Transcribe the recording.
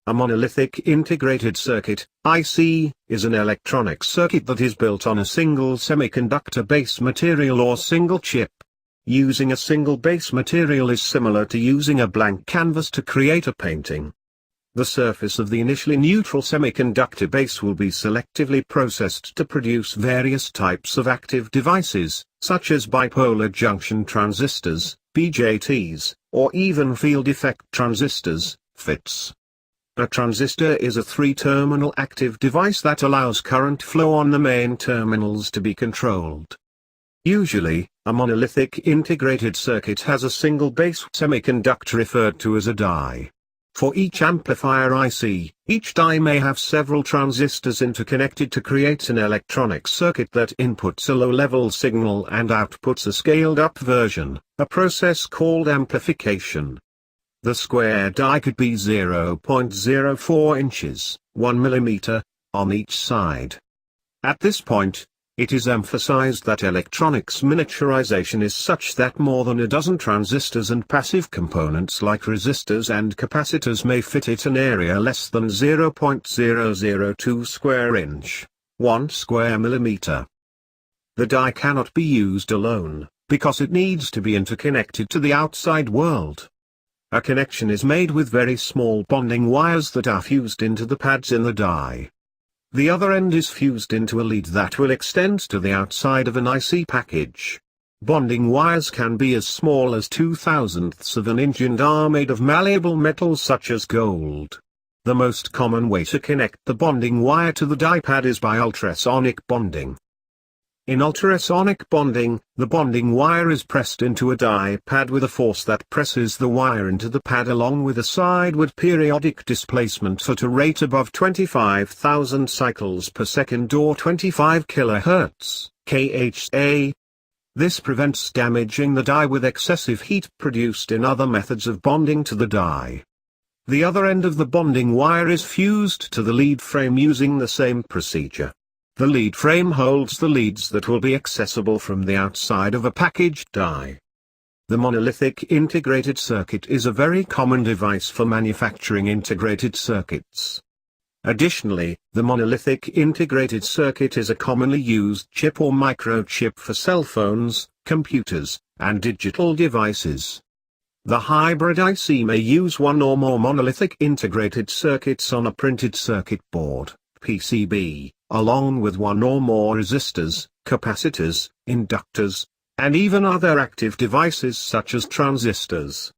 A monolithic integrated circuit, IC, is an electronic circuit that is built on a single semiconductor base material or single chip. Using a single base material is similar to using a blank canvas to create a painting. The surface of the initially neutral semiconductor base will be selectively processed to produce various types of active devices, such as bipolar junction transistors, BJTs, or even field effect transistors, FETs. A transistor is a three-terminal active device that allows current flow on the main terminals to be controlled. Usually, a monolithic integrated circuit has a single base semiconductor referred to as a die. For each amplifier IC, each die may have several transistors interconnected to create an electronic circuit that inputs a low-level signal and outputs a scaled-up version, a process called amplification. The square die could be 0.04 inches, 1 millimeter, on each side. At this point, it is emphasized that electronics miniaturization is such that more than a dozen transistors and passive components like resistors and capacitors may fit at an area less than 0.002 square inch, 1 square millimeter. The die cannot be used alone, because it needs to be interconnected to the outside world. A connection is made with very small bonding wires that are fused into the pads in the die. The other end is fused into a lead that will extend to the outside of an IC package. Bonding wires can be as small as 0.02 of an inch and are made of malleable metals such as gold. The most common way to connect the bonding wire to the die pad is by ultrasonic bonding. In ultrasonic bonding, the bonding wire is pressed into a die pad with a force that presses the wire into the pad along with a sideward periodic displacement at a rate above 25,000 cycles per second or 25 kHz, kHa. This prevents damaging the die with excessive heat produced in other methods of bonding to the die. The other end of the bonding wire is fused to the lead frame using the same procedure. The lead frame holds the leads that will be accessible from the outside of a packaged die. The monolithic integrated circuit is a very common device for manufacturing integrated circuits. Additionally, the monolithic integrated circuit is a commonly used chip or microchip for cell phones, computers, and digital devices. The hybrid IC may use one or more monolithic integrated circuits on a printed circuit board, PCB, along with one or more resistors, capacitors, inductors, and even other active devices such as transistors.